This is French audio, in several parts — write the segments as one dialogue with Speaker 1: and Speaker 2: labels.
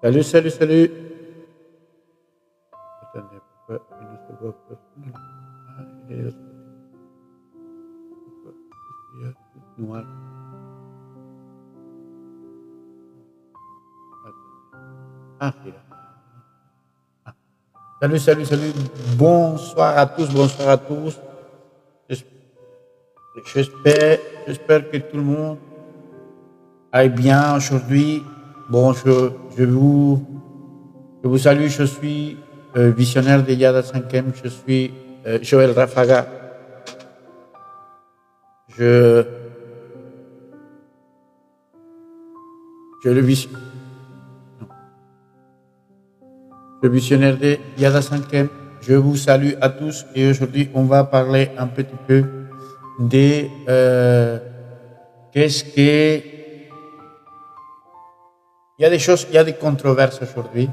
Speaker 1: Salut, salut, salut. Attendez, pourquoi il ne se voit pas? Ah, il est là. Pourquoi il y a tout noir? Ah, il est là. Ah. Salut, salut, salut. Bonsoir à tous, bonsoir à tous. J'es- j'espère que tout le monde aille bien aujourd'hui. Bon, je vous salue. Je suis visionnaire de Yada 5e. Je suis Joël Rafaga. Je, je le vis- le visionnaire de Yada 5e. Je vous salue à tous et aujourd'hui on va parler un petit peu de qu'est-ce que... Il y a des choses, il y a des controverses aujourd'hui.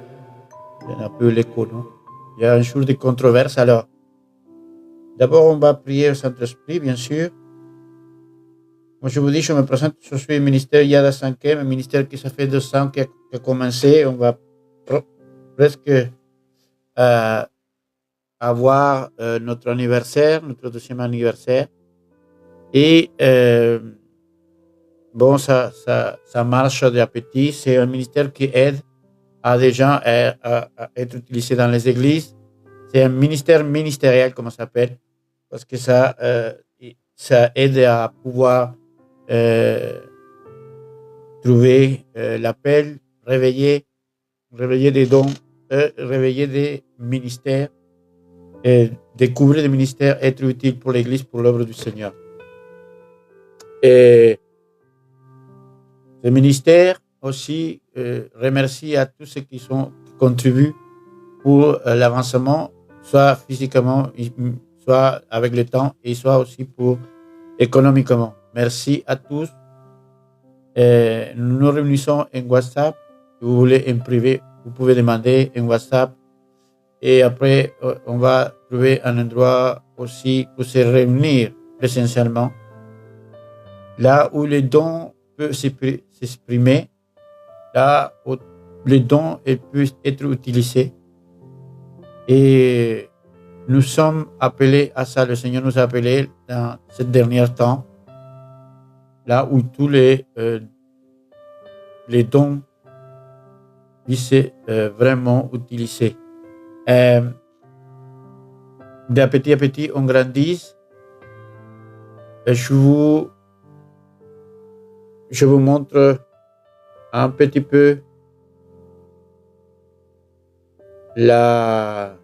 Speaker 1: Il y a un peu l'écho, non? Il y a un jour de controverses. Alors, d'abord on va prier au Saint-Esprit, bien sûr. Moi je vous dis, je me présente, je suis le ministère Yada 5e, un ministère qui ça fait 2 ans qui a commencé. On va presque... avoir notre anniversaire, notre 2e anniversaire. Et bon, ça marche de petit. C'est un ministère qui aide à des gens à être utilisés dans les églises. C'est un ministère ministériel, comme ça s'appelle, parce que ça aide à pouvoir trouver l'appel, réveiller des dons, réveiller des ministères. Et découvrir des ministères, être utile pour l'Église, pour l'œuvre du Seigneur. Et ce ministère aussi remercie à tous ceux qui contribuent pour l'avancement, soit physiquement, soit avec le temps, et soit aussi pour économiquement. Merci à tous. Nous nous réunissons en WhatsApp. Si vous voulez en privé, vous pouvez demander en WhatsApp. Et après, on va trouver un endroit aussi pour se réunir essentiellement, là où les dons peuvent s'exprimer, là où les dons peuvent être utilisés. Et nous sommes appelés à ça. Le Seigneur nous a appelés dans ce dernier temps, là où tous les dons puissent vraiment utiliser. De petit à petit, on grandit. Je vous montre un petit peu la...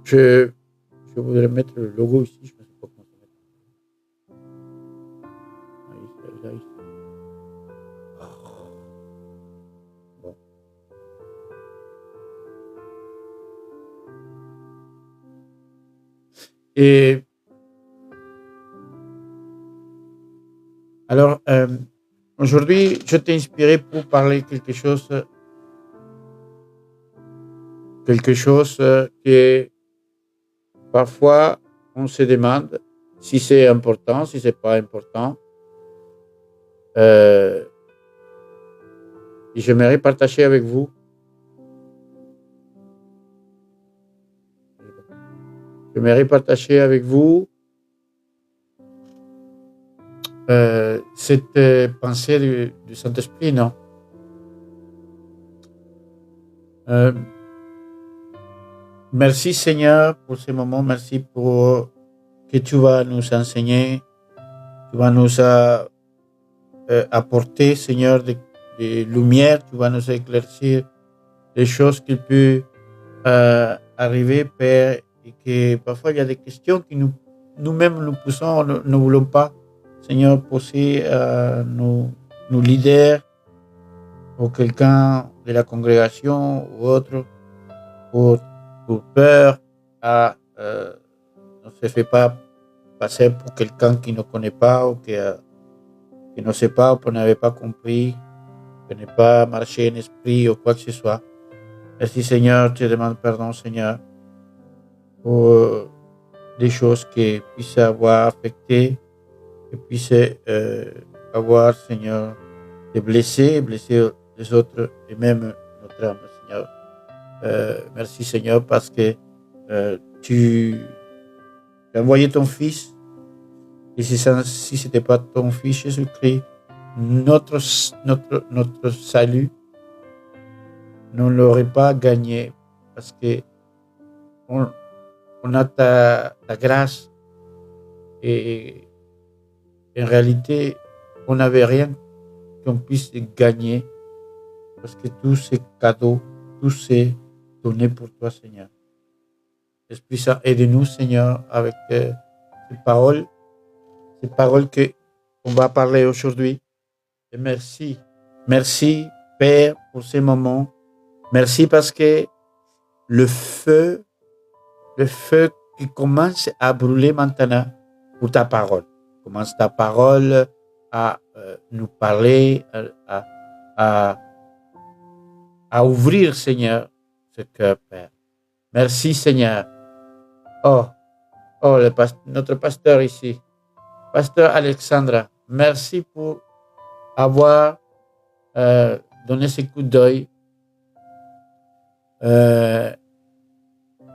Speaker 1: Je voudrais mettre le logo ici, je ne sais pas comment ça va. Ici. Bon. Et alors, aujourd'hui, je t'ai inspiré pour parler quelque chose que parfois on se demande si c'est important, si c'est pas important. Et j'aimerais partager avec vous. Cette pensée du Saint-Esprit, non? Merci Seigneur pour ces moments, merci pour que tu vas nous enseigner, tu vas nous apporter Seigneur de lumière, tu vas nous éclaircir les choses qui peuvent arriver, Père, et que parfois il y a des questions que nous-mêmes nous poussons, ne voulons pas, Seigneur, poser à nos leaders ou quelqu'un de la congrégation ou autre, pour peur ne se fait pas passer pour quelqu'un qui ne connaît pas ou qui ne sait pas ou qui n'avait pas compris, qui n'est pas marché en esprit ou quoi que ce soit. Merci Seigneur, je te demande pardon Seigneur. pour des choses qui puissent avoir affecté, qui puissent avoir, Seigneur, des blessés, blesser les autres et même notre âme, Seigneur. Merci, Seigneur, parce que tu as envoyé ton Fils. Et si ce n'était pas ton Fils Jésus-Christ, notre salut, nous ne l'aurait pas gagné parce que on a ta grâce et en réalité, on n'avait rien qu'on puisse gagner parce que tous ces cadeaux, tout c'est donné pour toi, Seigneur. Esprit Saint, aide-nous, Seigneur, avec ces paroles qu'on va parler aujourd'hui. Et merci, merci, Père, pour ces moments. Merci parce que le feu qui commence à brûler maintenant pour ta parole. Commence ta parole à nous parler, à, à ouvrir, Seigneur, ce cœur, Père. Merci, Seigneur. Oh, notre pasteur ici, pasteur Alexandra, merci pour avoir donné ce coup d'œil.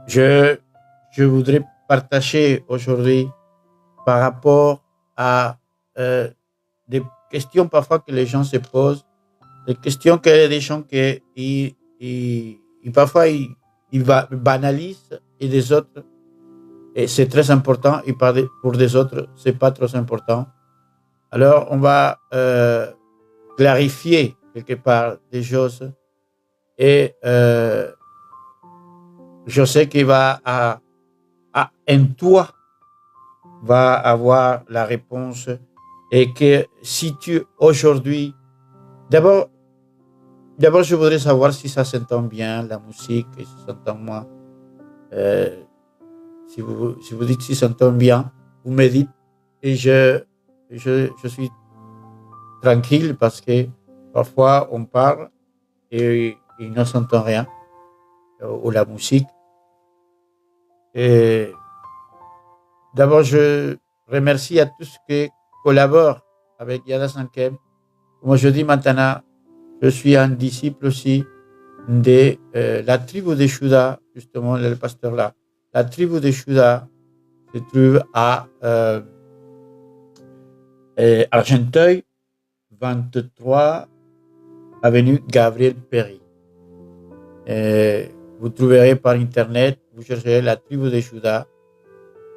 Speaker 1: Je voudrais partager aujourd'hui par rapport à des questions parfois que les gens se posent, des questions que des gens qui parfois ils banalisent et des autres, et c'est très important, et pour des autres, c'est pas trop important. Alors, on va clarifier quelque part des choses et je sais qu'il va en toi va avoir la réponse et que si tu aujourd'hui, d'abord, je voudrais savoir si ça s'entend bien, la musique, et si ça s'entend moi. Si vous dites si ça s'entend bien, vous me dites et je suis tranquille parce que parfois on parle et il ne s'entend rien, ou la musique. Et d'abord, je remercie à tous qui collaborent avec Yada Sankem. Comme je dis maintenant, je suis un disciple aussi de la tribu de Juda, justement, le pasteur là. La tribu de Juda se trouve à Argenteuil, 23 avenue Gabriel Péry. Vous trouverez par internet, vous chercherez la tribu de Juda.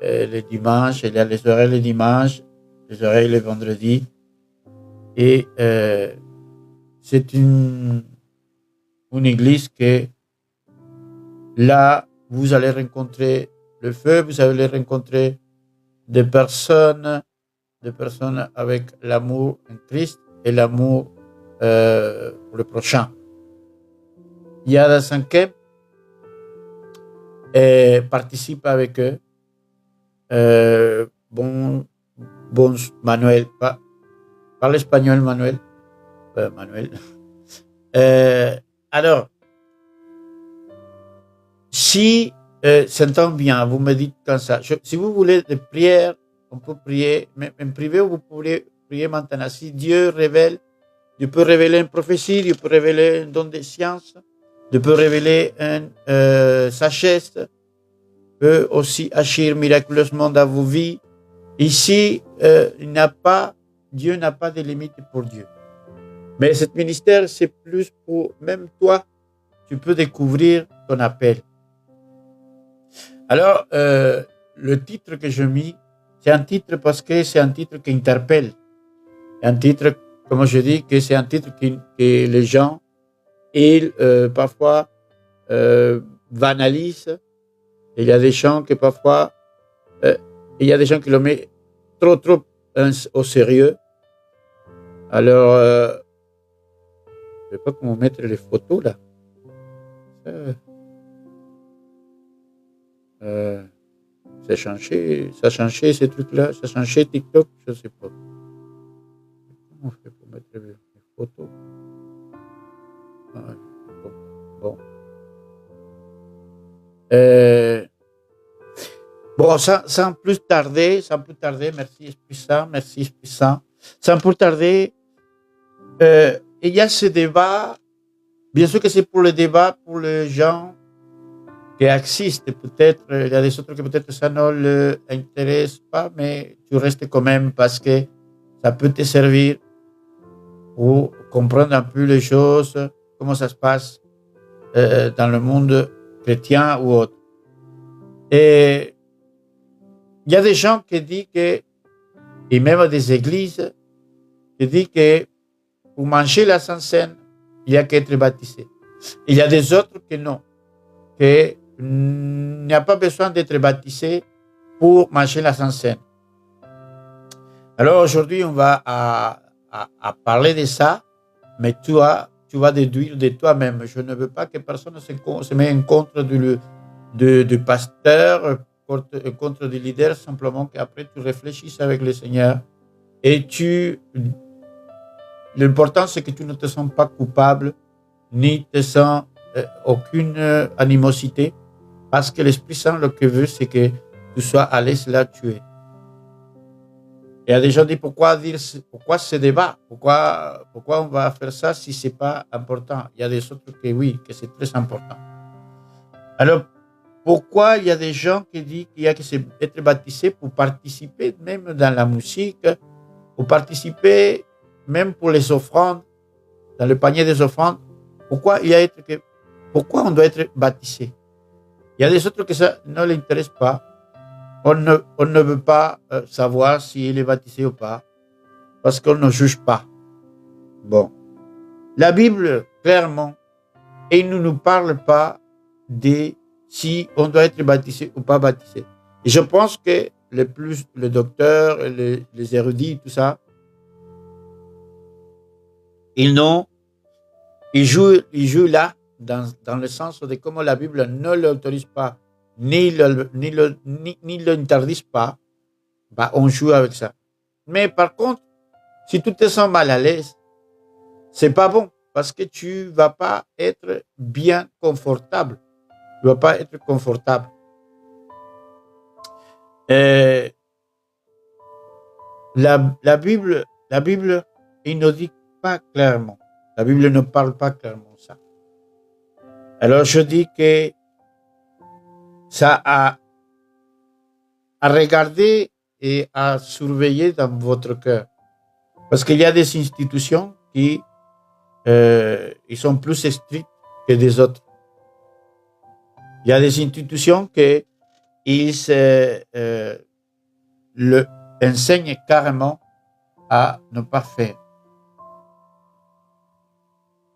Speaker 1: Le dimanche, il y a les oreilles le dimanche, les oreilles le vendredi. Et c'est une église que là, vous allez rencontrer le feu, vous allez rencontrer des personnes avec l'amour en Christ et l'amour pour le prochain. Yada Sankem participe avec eux. Bon Manuel, parle espagnol, Manuel. Manuel. Alors, si s'entend bien, vous me dites comme ça. Si vous voulez des prières, on peut prier, mais en privé, vous pouvez prier maintenant. Si Dieu révèle, Dieu peut révéler une prophétie, Dieu peut révéler un don de science, Dieu peut révéler une sagesse, peut aussi agir miraculeusement dans vos vies. Ici, Dieu n'a pas de limite pour Dieu. Mais ce ministère, c'est plus pour même toi, tu peux découvrir ton appel. Alors, le titre que je mis, c'est un titre parce que c'est un titre qui interpelle. Un titre, comme je dis, que c'est un titre que les gens, ils parfois banalisent. Il y a des gens qui parfois, il y a des gens qui le mettent trop au sérieux. Alors, je ne sais pas comment mettre les photos là. Ça a changé ces trucs-là, ça a changé TikTok, je ne sais pas. Comment on fait pour mettre les photos? Bon. Bon, sans plus tarder, merci Esprit Saint, sans plus tarder, il y a ce débat, bien sûr que c'est pour le débat, pour les gens qui existent, peut-être, il y a des autres que peut-être ça ne l'intéresse pas, mais tu restes quand même parce que ça peut te servir pour comprendre un peu les choses, comment ça se passe dans le monde chrétien ou autre. Et il y a des gens qui disent que, et même des églises, qui disent que pour manger la Sainte Seine, il y a qu'être baptisé. Il y a des autres que non, qu'il n'y a pas besoin d'être baptisé pour manger la Sainte Seine. Alors aujourd'hui, on va à parler de ça, mais tu vas déduire de toi-même. Je ne veux pas que personne se mette en contre du pasteur, contre du leader, simplement qu'après tu réfléchisses avec le Seigneur et l'important c'est que tu ne te sens pas coupable, ni te sens aucune animosité, parce que l'Esprit Saint, ce qu'il veut, c'est que tu sois à l'aise là où tu es. Il y a des gens qui disent pourquoi ce débat, pourquoi on va faire ça si c'est pas important. Il y a des autres que oui, que c'est très important. Alors, pourquoi il y a des gens qui disent qu'il y a que être baptisé pour participer même dans la musique, pour participer même pour les offrandes, dans le panier des offrandes? Pourquoi on doit être baptisé? Il y a des autres que ça ne l'intéresse pas. On ne veut pas savoir s'il est baptisé ou pas, parce qu'on ne juge pas. Bon. La Bible, clairement, elle ne nous parle pas de si on doit être baptisé ou pas baptisé. Et je pense que les docteurs, les érudits, tout ça, ils jouent là, dans le sens de comment la Bible ne l'autorise pas, ni l'interdise pas, bah, on joue avec ça. Mais par contre, si tu te sens mal à l'aise, c'est pas bon, parce que tu vas pas être bien confortable. Tu vas pas être confortable. La Bible, il ne dit pas clairement. La Bible ne parle pas clairement ça. Alors je dis que ça a regarder et à surveiller dans votre cœur. Parce qu'il y a des institutions qui ils sont plus strictes que des autres. Il y a des institutions qui le enseignent carrément à ne pas faire.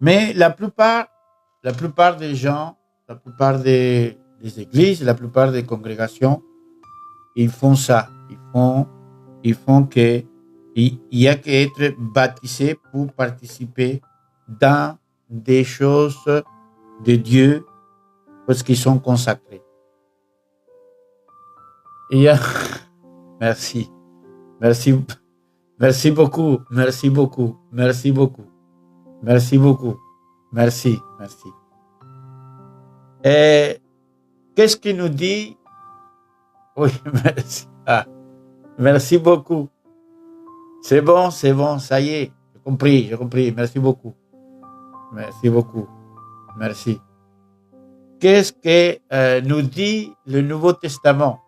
Speaker 1: Mais la plupart des gens, la plupart des églises, la plupart des congrégations, ils font ça. Ils font que il y a qu'être baptisé pour participer dans des choses de Dieu parce qu'ils sont consacrés. Il y a merci beaucoup, merci. Et qu'est-ce qu'il nous dit? Oui, merci. Merci beaucoup. C'est bon, ça y est. J'ai compris. Merci beaucoup. Merci. Qu'est-ce que nous dit le Nouveau Testament?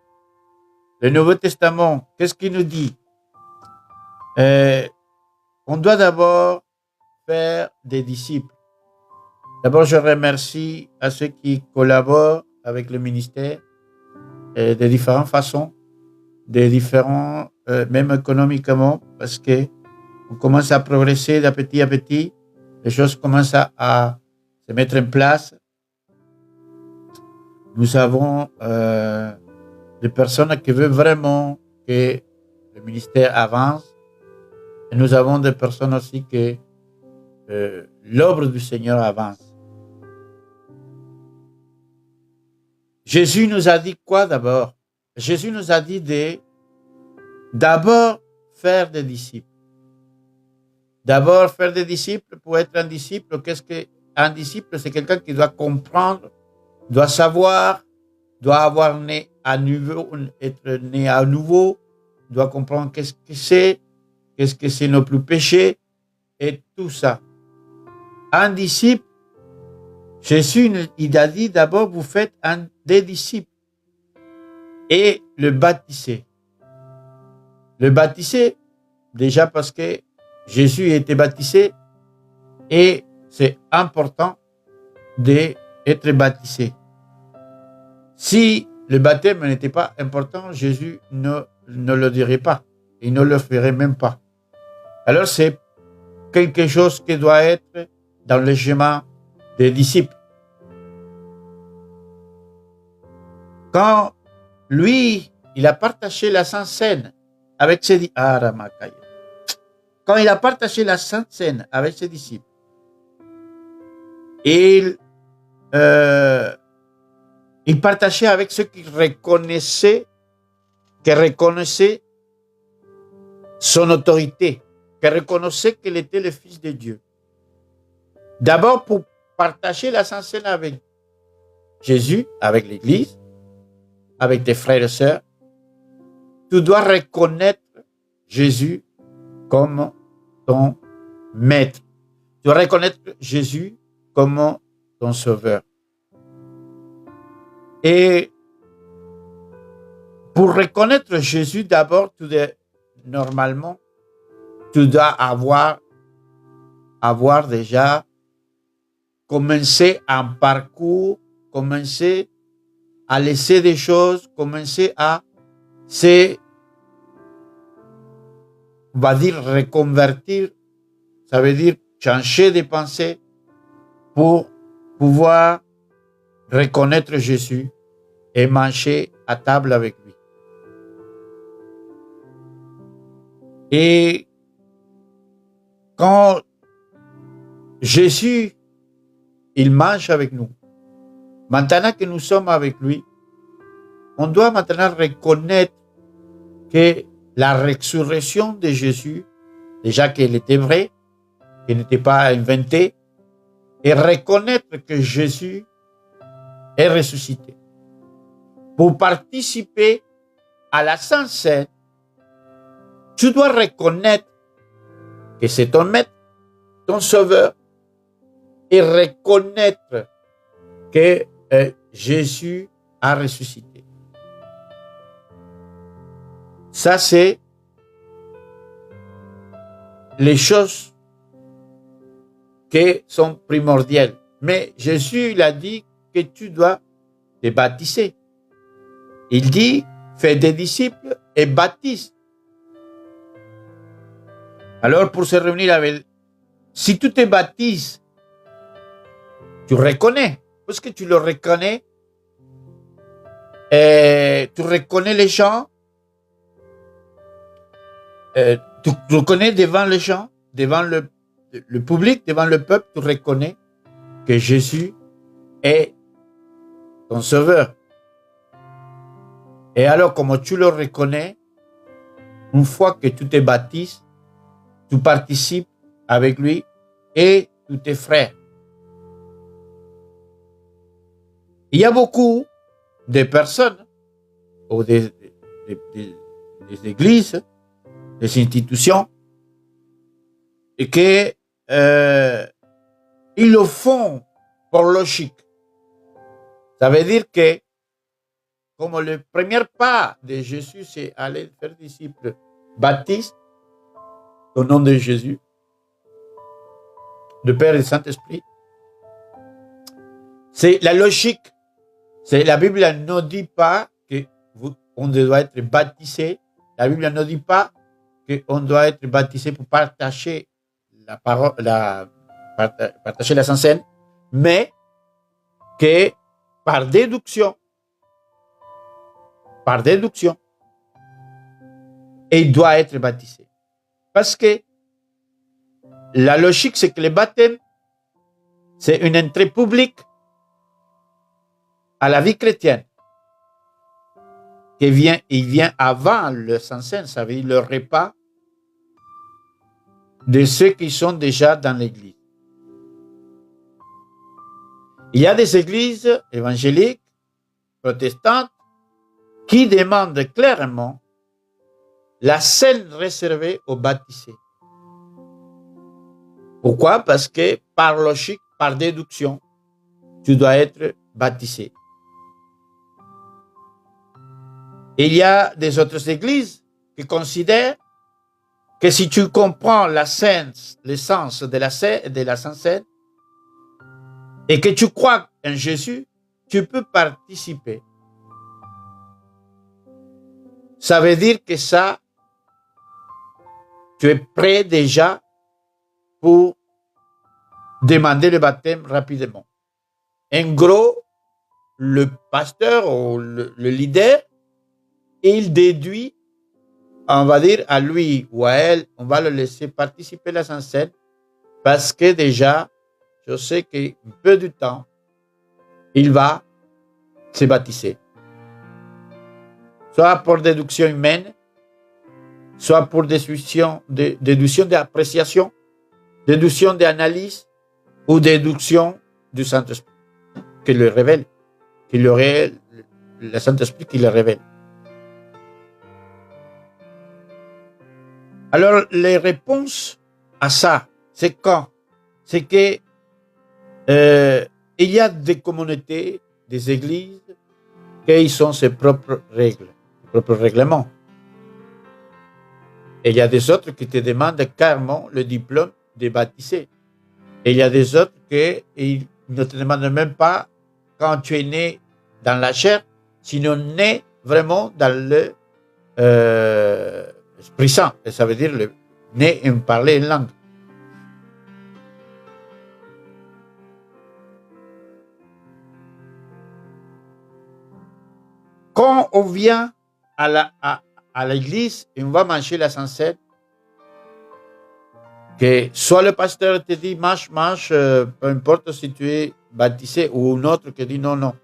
Speaker 1: Le Nouveau Testament, qu'est-ce qu'il nous dit? On doit d'abord faire des disciples. D'abord, je remercie à ceux qui collaborent avec le ministère de différentes façons, même économiquement, parce que on commence à progresser de petit à petit, les choses commencent à se mettre en place. Nous avons des personnes qui veulent vraiment que le ministère avance, et nous avons des personnes aussi que l'œuvre du Seigneur avance. Jésus nous a dit quoi d'abord? Jésus nous a dit d'abord faire des disciples. D'abord faire des disciples. Pour être un disciple, qu'est-ce qu'un disciple? C'est quelqu'un qui doit comprendre, doit savoir, doit avoir né être né à nouveau, doit comprendre qu'est-ce que c'est nos plus péchés, et tout ça. Un disciple, Jésus, il a dit d'abord, vous faites des disciples et le baptiser. Le baptiser, déjà parce que Jésus a été baptisé et c'est important d'être baptisé. Si le baptême n'était pas important, Jésus ne le dirait pas. Il ne le ferait même pas. Alors c'est quelque chose qui doit être dans le chemin des disciples. Quand lui, il a partagé la Sainte Seine avec ses disciples, quand il a partagé la Sainte Seine avec ses disciples, il partageait avec ceux qui reconnaissaient son autorité, qui reconnaissaient qu'il était le Fils de Dieu. D'abord, pour partager la Sainte Seine avec Jésus, avec l'Église, avec tes frères et sœurs, tu dois reconnaître Jésus comme ton maître. Tu dois reconnaître Jésus comme ton sauveur. Et pour reconnaître Jésus, d'abord, normalement, tu dois avoir déjà commencé un parcours, commencé à laisser des choses, commencer à on va dire reconvertir, ça veut dire changer de pensée pour pouvoir reconnaître Jésus et manger à table avec lui. Et quand Jésus, il mange avec nous, maintenant que nous sommes avec lui, on doit maintenant reconnaître que la résurrection de Jésus, déjà qu'elle était vraie, qu'elle n'était pas inventée, et reconnaître que Jésus est ressuscité. Pour participer à la Sainte Seine, tu dois reconnaître que c'est ton maître, ton sauveur, et reconnaître que Jésus a ressuscité. Ça, c'est les choses qui sont primordiales. Mais Jésus, il a dit que tu dois te baptiser. Il dit, fais des disciples et baptise. Alors, pour se réunir avec, si tu te baptises, tu reconnais, parce que tu le reconnais, et tu reconnais les gens, tu reconnais devant les gens, devant le public, devant le peuple, tu reconnais que Jésus est ton sauveur. Et alors, comme tu le reconnais, une fois que tu te baptises, tu participes avec lui et tous tes frères. Il y a beaucoup de personnes, ou des églises, des institutions, et que ils le font pour logique. Ça veut dire que, comme le premier pas de Jésus, c'est aller faire disciples, baptise au nom de Jésus, le Père et le Saint-Esprit. C'est la logique. La Bible ne dit pas qu'on doit être baptisé. La Bible ne dit pas qu'on doit être baptisé pour partager la parole, partager la Sainte Seine, mais que par déduction, il doit être baptisé. Parce que la logique, c'est que le baptême, c'est une entrée publique à la vie chrétienne. Il vient avant le Sainte Seine, ça veut dire le repas de ceux qui sont déjà dans l'église. Il y a des églises évangéliques, protestantes, qui demande clairement la scène réservée aux baptisés. Pourquoi? Parce que par logique, par déduction, tu dois être baptisé. Il y a des autres églises qui considèrent que si tu comprends l'essence de la Sainte Seine et que tu crois en Jésus, tu peux participer. Ça veut dire que ça, tu es prêt déjà pour demander le baptême rapidement. En gros, le pasteur ou le leader, il déduit, on va dire à lui ou à elle, on va le laisser participer à la Sainte Seine parce que déjà, je sais qu'un peu de temps, il va se baptiser. Soit pour déduction humaine, soit pour déduction d'appréciation, déduction d'analyse ou déduction du Saint-Esprit qui le révèle, le Saint-Esprit qui le révèle. Alors, les réponses à ça, c'est quand? C'est que il y a des communautés, des églises, qui ont ses propres règles, ses propres règlements. Et il y a des autres qui te demandent carrément le diplôme de baptisé. Et il y a des autres qui ne te demandent même pas quand tu es né dans la chair, sinon né vraiment dans le Esprit Saint. Et ça veut dire né en parler une langue. Quand on vient à l'église et on va manger la Sainte Seine, que soit le pasteur te dit mange, peu importe si tu es baptisé, ou un autre qui dit non.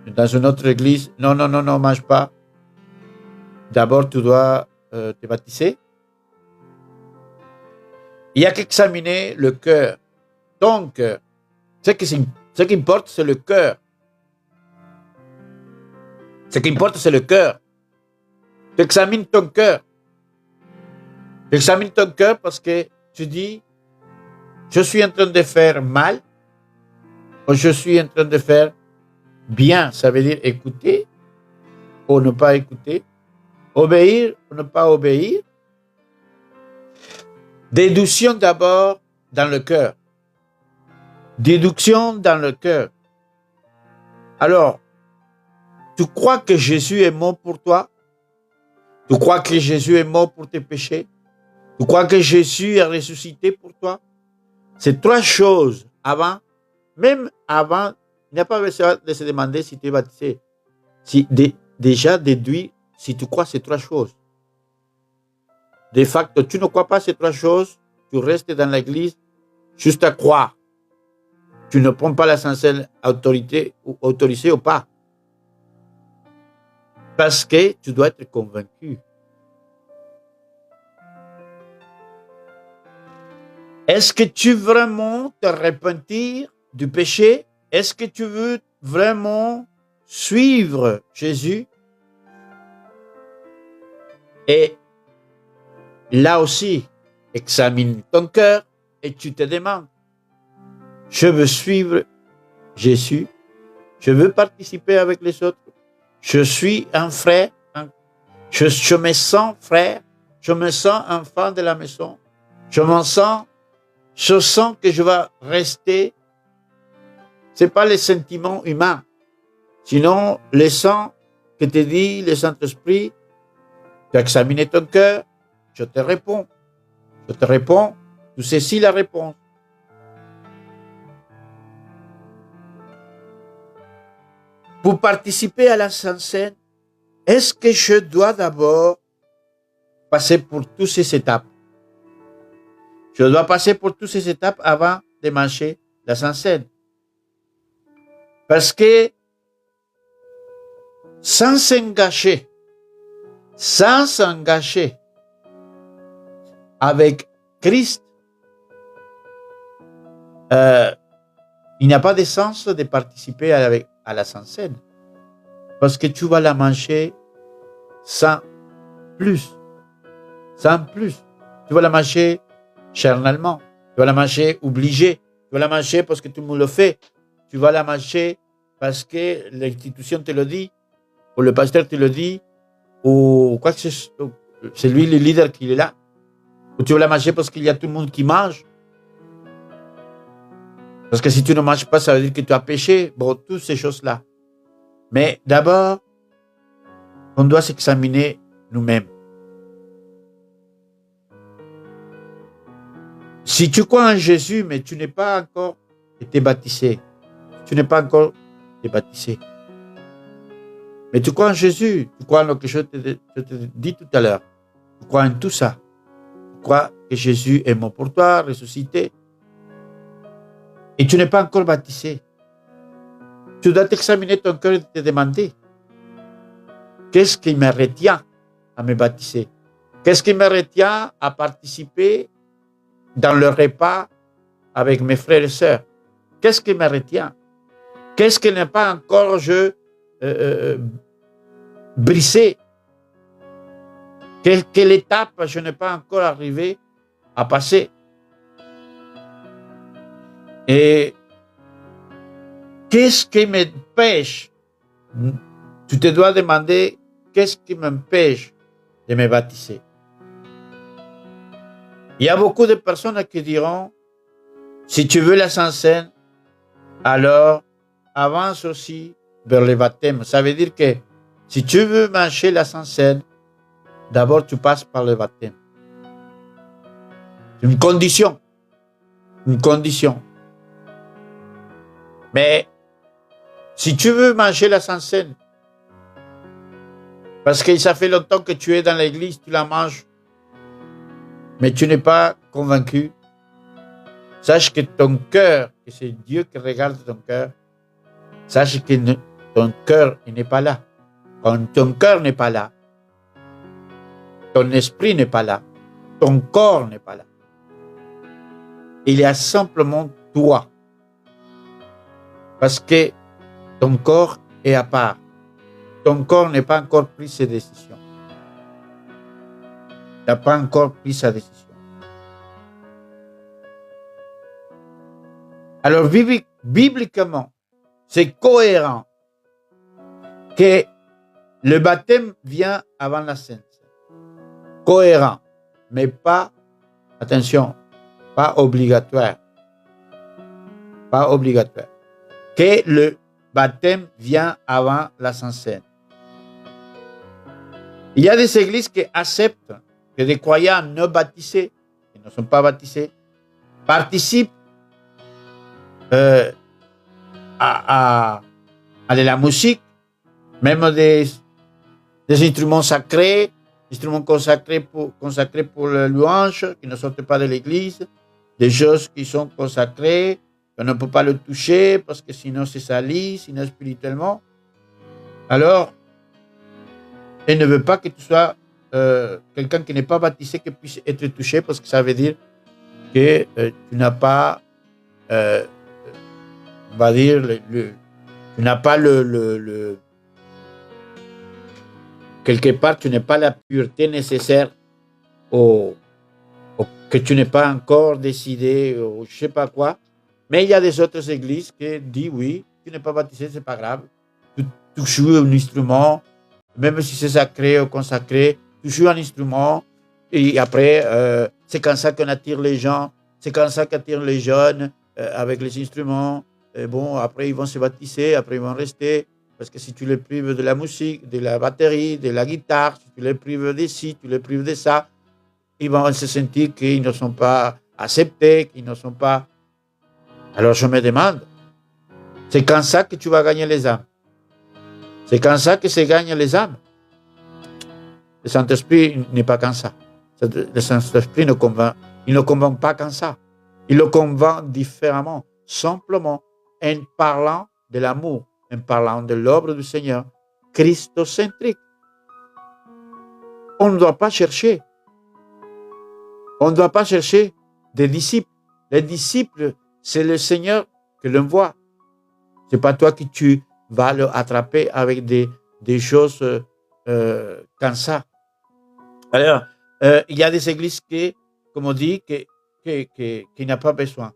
Speaker 1: Dans une autre église, non, mange pas. D'abord, tu dois te baptiser. Il y a qu'examiner le cœur. Ton cœur. Ce qui importe, c'est le cœur. Ce qui importe, c'est le cœur. Tu examines ton cœur. Tu examines ton cœur parce que tu dis, je suis en train de faire mal ou je suis en train de faire bien. Ça veut dire écouter ou ne pas écouter, obéir ou ne pas obéir. Déduction d'abord dans le cœur. Déduction dans le cœur. Alors, tu crois que Jésus est mort pour toi? Tu crois que Jésus est mort pour tes péchés? Tu crois que Jésus est ressuscité pour toi? C'est trois choses avant, même avant, il n'y a pas besoin de se demander si tu es baptisé. Déjà déduit si tu crois ces trois choses. De facto, tu ne crois pas ces trois choses, tu restes dans l'église juste à croire. Tu ne prends pas la Sainte Seine autorisée ou pas. Parce que tu dois être convaincu. Est-ce que tu veux vraiment te repentir du péché? Est-ce que tu veux vraiment suivre Jésus? Et là aussi, examine ton cœur et tu te demandes, je veux suivre Jésus, je veux participer avec les autres, je suis un frère, je me sens frère, je me sens enfant de la maison, je sens que je vais rester. Ce n'est pas les sentiments humains, sinon le sang que te dit le Saint-Esprit. Tu as examiné ton cœur, je te réponds, tu saisis la réponse. Pour participer à la Sainte Seine, est-ce que je dois d'abord passer pour toutes ces étapes? Je dois passer pour toutes ces étapes avant de manger la Sainte Seine. Parce que sans s'engager avec Christ, il n'y a pas de sens de participer à la Sainte Seine. parce que tu vas la manger sans plus. Sans plus. Tu vas la manger charnellement. Tu vas la manger obligé. Tu vas la manger parce que tout le monde le fait. Tu vas la manger parce que l'institution te le dit, ou le pasteur te le dit, ou quoi que c'est lui le leader qui est là. Ou tu vas la manger parce qu'il y a tout le monde qui mange. Parce que si tu ne manges pas, ça veut dire que tu as péché. Bon, toutes ces choses-là. Mais d'abord, on doit s'examiner nous-mêmes. Si tu crois en Jésus, mais tu n'es pas encore été baptisé, tu n'es pas encore été baptisé, mais tu crois en Jésus, tu crois en ce que je te dis tout à l'heure, tu crois en tout ça, tu crois que Jésus est mort pour toi, ressuscité, et tu n'es pas encore baptisé, tu dois t'examiner ton cœur et te demander, qu'est-ce qui me retient à me baptiser? Qu'est-ce qui me retient à participer dans le repas avec mes frères et sœurs? Qu'est-ce qui me retient? Qu'est-ce qui n'est pas encore brisé? Quelle étape je n'ai pas encore arrivé à passer? Et qu'est-ce qui m'empêche? Tu te dois demander qu'est-ce qui m'empêche de me baptiser? Il y a beaucoup de personnes qui diront, si tu veux la Sainte Seine, alors avance aussi vers le baptême. Ça veut dire que si tu veux manger la Sainte Seine, d'abord tu passes par le baptême. C'est une condition. Une condition. Mais si tu veux manger la Sainte Seine, parce que ça fait longtemps que tu es dans l'église, tu la manges, mais tu n'es pas convaincu, sache que ton cœur, que c'est Dieu qui regarde ton cœur, sache que ton cœur n'est pas là. Quand ton cœur n'est pas là, ton esprit n'est pas là, ton corps n'est pas là. Il y a simplement toi. Parce que ton corps est à part. Ton corps n'a pas encore pris ses décisions. Il n'a pas encore pris sa décision. Alors, bibliquement, c'est cohérent que le baptême vient avant la Sainte Seine. Cohérent, mais pas, attention, pas obligatoire. Pas obligatoire. Que le baptême vient avant la Sainte Seine. Il y a des églises qui acceptent que des croyants non baptisés, qui ne sont pas baptisés, participent à la musique, même des instruments sacrés, instruments consacrés pour la louange, qui ne sortent pas de l'église, des choses qui sont consacrées, qu'on ne peut pas le toucher parce que sinon c'est sali, sinon spirituellement. Alors, elle ne veut pas que tu sois quelqu'un qui n'est pas baptisé qui puisse être touché parce que ça veut dire que tu n'as pas, on va dire, tu n'as pas quelque part, tu n'as pas la pureté nécessaire que tu n'es pas encore décidé ou je ne sais pas quoi. Mais il y a des autres églises qui disent oui, tu n'es pas baptisé, c'est pas grave. Tu joues un instrument, même si c'est sacré ou consacré, tu joues un instrument et après, c'est comme ça qu'on attire les gens, c'est comme ça qu'attire les jeunes avec les instruments. Et bon, après, ils vont se baptiser, après, ils vont rester. Parce que si tu les prives de la musique, de la batterie, de la guitare, si tu les prives de ci, tu les prives de ça, ils vont se sentir qu'ils ne sont pas acceptés, qu'ils ne sont pas... Alors je me demande, c'est comme ça que tu vas gagner les âmes. C'est comme ça que se gagnent les âmes. Le Saint-Esprit n'est pas comme ça. Le Saint-Esprit il ne convainc pas comme ça. Il le convainc différemment, simplement en parlant de l'amour, en parlant de l'œuvre du Seigneur, christocentrique. On ne doit pas chercher. On ne doit pas chercher des disciples. Les disciples, c'est le Seigneur qui l'envoie. Ce n'est pas toi qui tu vas le attraper avec des des choses comme ça. Alors, il y a des églises qui, comme on dit, qui n'ont pas besoin.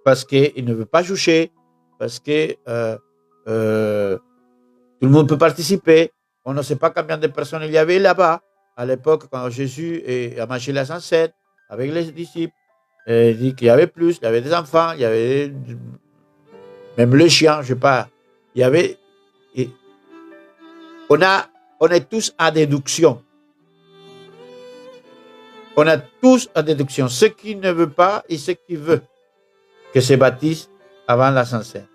Speaker 1: Parce qu'ils ne veulent pas juger, parce que tout le monde peut participer. On ne sait pas combien de personnes il y avait là-bas, à l'époque, quand Jésus a mangé la Sainte-Seine avec les disciples. Il dit qu'il y avait plus, il y avait des enfants, il y avait même les chiens, je ne sais pas. Il y avait. On est tous à déduction. On a tous à déduction. Ceux qui ne veulent pas et ceux qui veulent que se baptisent avant la Sainte-Seine.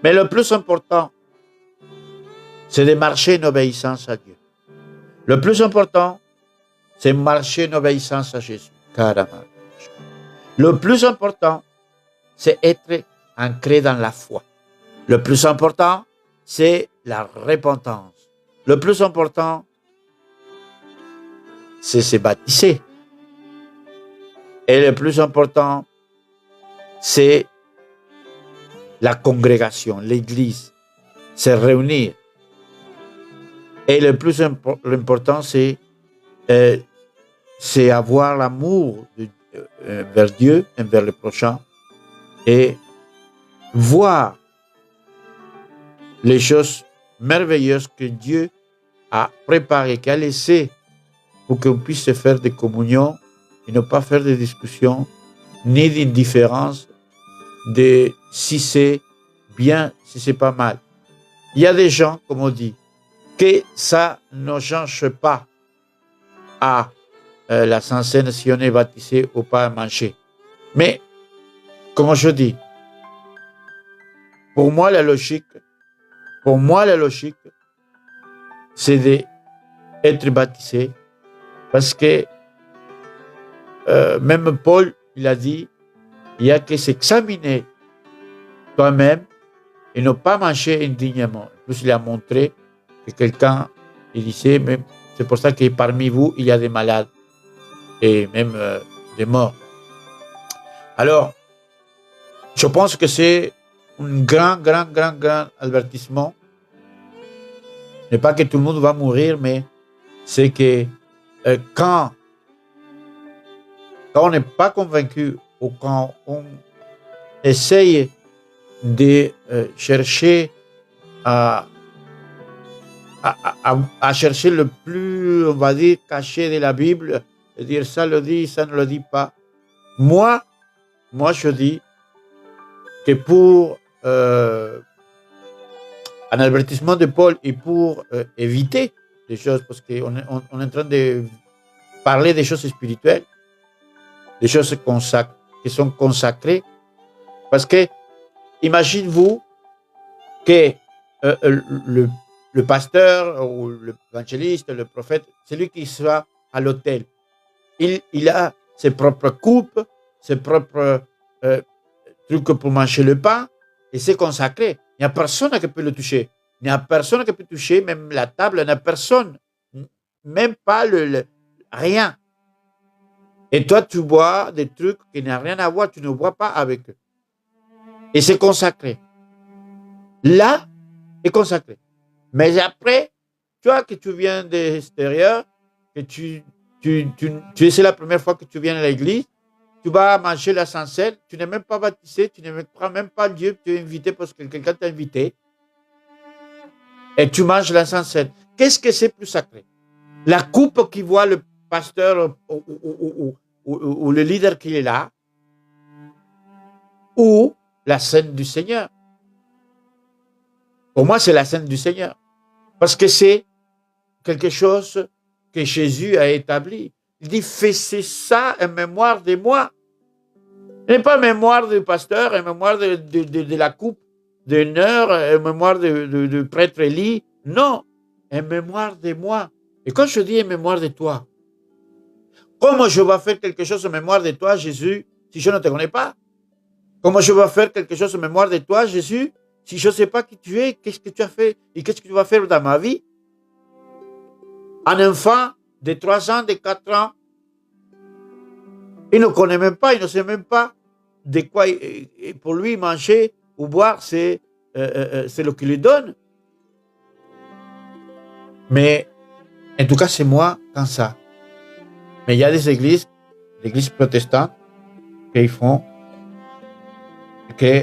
Speaker 1: Mais le plus important, c'est de marcher en obéissance à Dieu. Le plus important, c'est marcher en obéissance à Jésus. Carrément. Le plus important, c'est être ancré dans la foi. Le plus important, c'est la repentance. Le plus important, c'est se baptiser. Et le plus important, c'est la congrégation, l'église, se réunir. Et le plus important, c'est avoir l'amour vers Dieu et vers le prochain et voir les choses merveilleuses que Dieu a préparées, qu'il a laissées pour qu'on puisse se faire des communions et ne pas faire de discussions ni d'indifférence de si c'est bien, si c'est pas mal. Il y a des gens, comme on dit, que ça ne change pas à la Sainte-Seine si on est baptisé ou pas manger. Mais, comme je dis, pour moi, la logique, c'est d'être baptisé parce que même Paul, il a dit, il y a que s'examiner toi-même et ne pas manger indignement. En plus, il a montré que quelqu'un, il disait, mais c'est pour ça que parmi vous, il y a des malades et même des morts. Alors, je pense que c'est un grand avertissement. Ce n'est pas que tout le monde va mourir, mais c'est que quand on n'est pas convaincu ou quand on essaye de chercher à chercher le plus, on va dire, caché de la Bible, de dire ça le dit, ça ne le dit pas. Moi, je dis que pour un avertissement de Paul et pour éviter des choses, parce qu'on est en train de parler des choses spirituelles, des choses qui sont consacrées, parce que imagine-vous que le pasteur ou l'évangéliste, le prophète, c'est lui qui soit à l'autel. Il a ses propres coupes, ses propres trucs pour manger le pain, et c'est consacré. Il n'y a personne qui peut le toucher. Il n'y a personne qui peut toucher, même la table, il n'y a personne. Même pas rien. Et toi, tu bois des trucs qui n'ont rien à voir, tu ne bois pas avec eux. Et c'est consacré. Là, est consacré. Mais après, toi que tu viens de l'extérieur, que c'est la première fois que tu viens à l'église, tu vas manger la Sainte-Seine, tu n'es même pas baptisé, tu ne crois même pas Dieu, tu es invité parce que quelqu'un t'a invité, et tu manges la Sainte-Seine. Qu'est-ce que c'est plus sacré? La coupe qui voit le pasteur ou le leader qui est là, ou la scène du Seigneur? Pour moi, c'est la scène du Seigneur. Parce que c'est quelque chose que Jésus a établi. Il dit, faites ça en mémoire de moi. Ce n'est pas en mémoire du pasteur, en mémoire de la coupe d'honneur, en mémoire du prêtre Élie. Non, en mémoire de moi. Et quand je dis en mémoire de toi, comment je vais faire quelque chose en mémoire de toi, Jésus, si je ne te connais pas? Comment je vais faire quelque chose en mémoire de toi, Jésus, si je ne sais pas qui tu es, qu'est-ce que tu as fait et qu'est-ce que tu vas faire dans ma vie? Un enfant de 3 ans, de 4 ans, il ne connaît même pas, il ne sait même pas de quoi, pour lui, manger ou boire, c'est ce qu'il lui donne. Mais en tout cas, c'est moi comme ça. Mais il y a des églises, l'église protestante, qui font que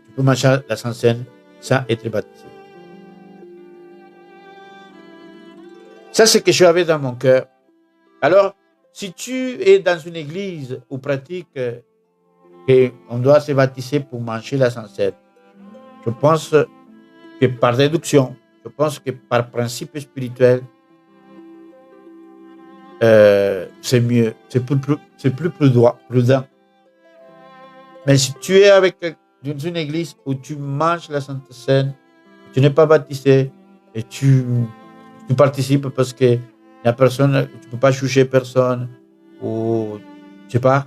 Speaker 1: tu peux manger la Sainte Seine sans être baptisé. Ça, c'est ce que j'avais dans mon cœur. Alors, si tu es dans une église où pratique qu'on doit se baptiser pour manger la Sainte Seine, je pense que par déduction, je pense que par principe spirituel, c'est mieux, c'est plus prudent. Mais si tu es dans une église où tu manges la Sainte Seine, tu n'es pas baptisé et tu participes parce que il n'y a personne, tu ne peux pas juger personne, ou je sais pas,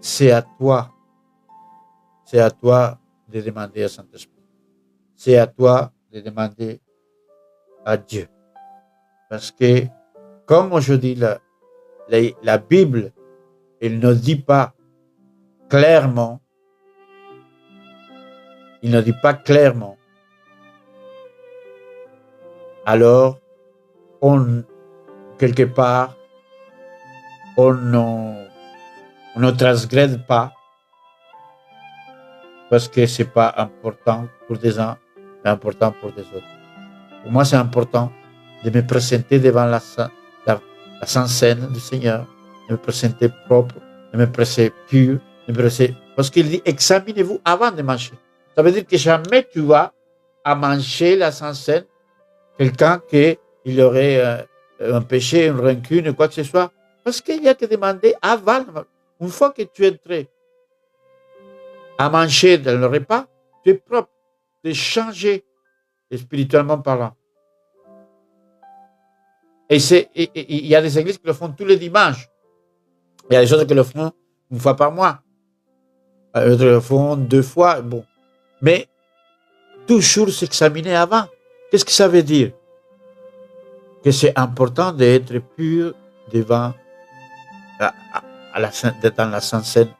Speaker 1: c'est à toi de demander à Saint-Esprit. C'est à toi de demander à Dieu. Parce que, comme je dis, la Bible, elle ne dit pas clairement, alors, quelque part, on ne transgresse pas parce que c'est pas important pour des uns, mais important pour des autres. Pour moi, c'est important de me présenter devant la Sainte Seine du Seigneur, de me présenter propre, de me présenter pur, parce qu'il dit examinez-vous avant de manger. Ça veut dire que jamais tu vas à manger la Sainte Seine quelqu'un qui aurait un péché, une rancune, quoi que ce soit, parce qu'il y a que demander avant. Une fois que tu es entré à manger dans le repas, tu es propre, tu es changé spirituellement parlant. Et il y a des églises qui le font tous les dimanches. Il y a des autres qui le font une fois par mois. D'autres le font 2 fois. Bon. Mais toujours s'examiner avant. Qu'est-ce que ça veut dire? Que c'est important d'être pur devant dans la Sainte Seine,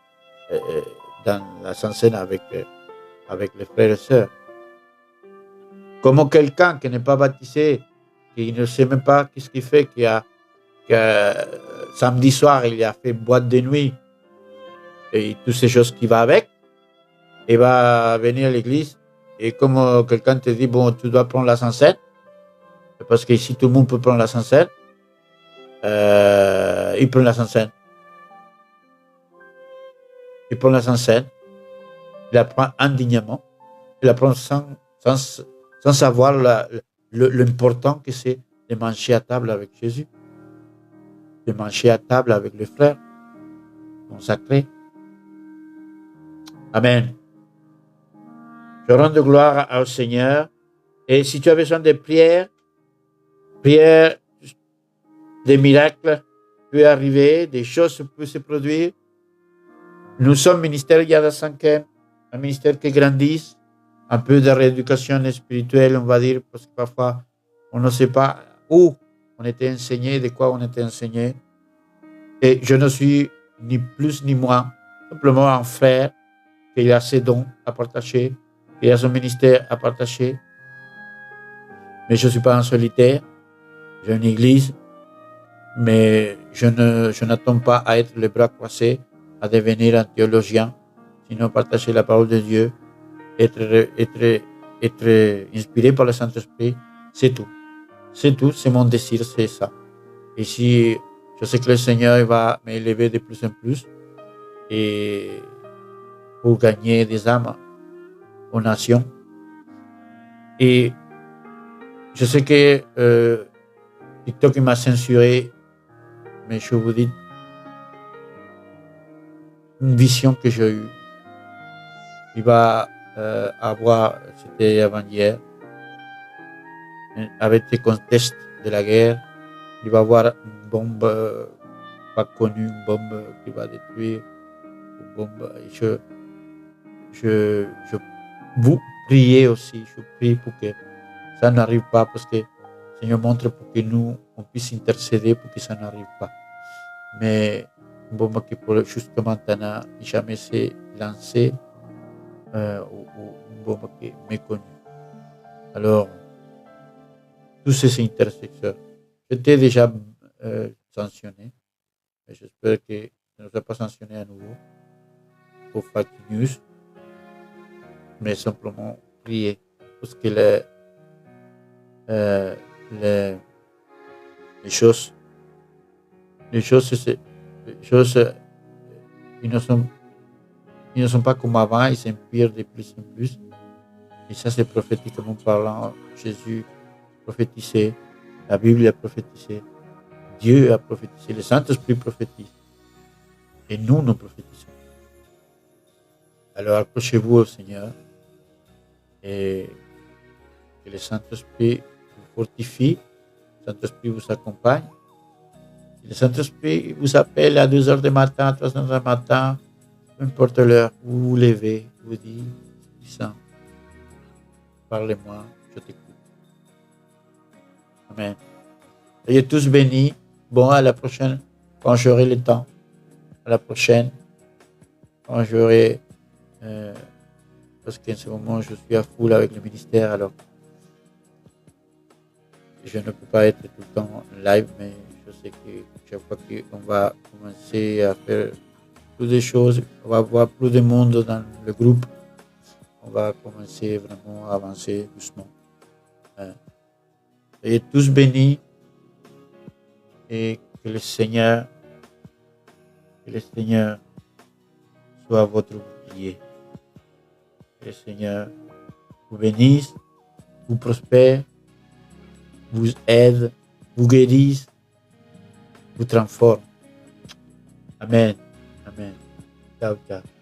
Speaker 1: avec les frères et sœurs. Comme quelqu'un qui n'est pas baptisé, qui ne sait même pas qu'est-ce qu'il fait, que samedi soir il a fait boîte de nuit et toutes ces choses qui vont avec, et va venir à l'église, et comme quelqu'un te dit bon, tu dois prendre la Sainte Seine, parce qu'ici tout le monde peut prendre la Sainte Seine, il prend la Sainte Seine. Il prend la Sainte Seine, il la prend indignement, il la prend sans savoir l'important que c'est de manger à table avec Jésus, de manger à table avec les frères consacrés. Amen. Je rends de gloire au Seigneur. Et si tu as besoin de prières, des miracles peuvent arriver, des choses peuvent se produire. Nous sommes ministère Yad 5e, un ministère qui grandit, un peu de rééducation spirituelle, on va dire, parce que parfois on ne sait pas où on était enseigné, de quoi on était enseigné. Et je ne suis ni plus ni moins, simplement un frère qui a ses dons à partager, qui a son ministère à partager. Mais je ne suis pas un solitaire, j'ai une église, mais je n'attends pas à être les bras croisés, à devenir un théologien, sinon partager la parole de Dieu, être inspiré par le Saint-Esprit, c'est tout. C'est tout, c'est mon désir, c'est ça. Et si je sais que le Seigneur va m'élever de plus en plus, et pour gagner des âmes aux nations. Et je sais que TikTok m'a censuré, mais je vous dis une vision que j'ai eue. Il va avoir, c'était avant-hier, avec les contextes de la guerre, il va avoir une bombe pas connue, une bombe qui va détruire, une bombe. Et je vous priez aussi, je prie pour que ça n'arrive pas, parce que le Seigneur montre pour que nous, on puisse intercéder pour que ça n'arrive pas. Mais une bombe qui pour jusqu'à maintenant jamais s'est lancée, ou une bombe qui est méconnue. Alors, tous ces intercesseurs, j'étais déjà sanctionné, mais j'espère que ça ne sera pas sanctionné à nouveau pour Fake News, mais simplement prier, parce que euh, les, les choses, les choses, les choses ils ne sont pas comme avant, ils s'empirent de plus en plus. Et ça, c'est prophétiquement parlant. Jésus prophétisait, la Bible a prophétisé, Dieu a prophétisé, le Saint-Esprit prophétise. Et nous prophétisons. Alors accrochez-vous au Seigneur et que le Saint-Esprit vous fortifie, le Saint-Esprit vous accompagne. Le Saint-Esprit vous appelle à 2 heures du matin, 3 heures du matin, peu importe l'heure, vous vous levez, vous dites, Saint, parlez-moi, je t'écoute. Amen. Soyez tous bénis. Bon, à la prochaine, quand j'aurai le temps. À la prochaine, quand j'aurai... parce qu'en ce moment, je suis à full avec le ministère, alors je ne peux pas être tout le temps en live, mais je sais que chaque fois qu'on va commencer à faire plus de choses, on va avoir plus de monde dans le groupe, on va commencer vraiment à avancer doucement. Soyez tous bénis et que le Seigneur soit votre bouclier. Que le Seigneur vous bénisse, vous prospère, vous aide, vous guérisse, vous transforme. Amen. Amen. Ciao, ciao.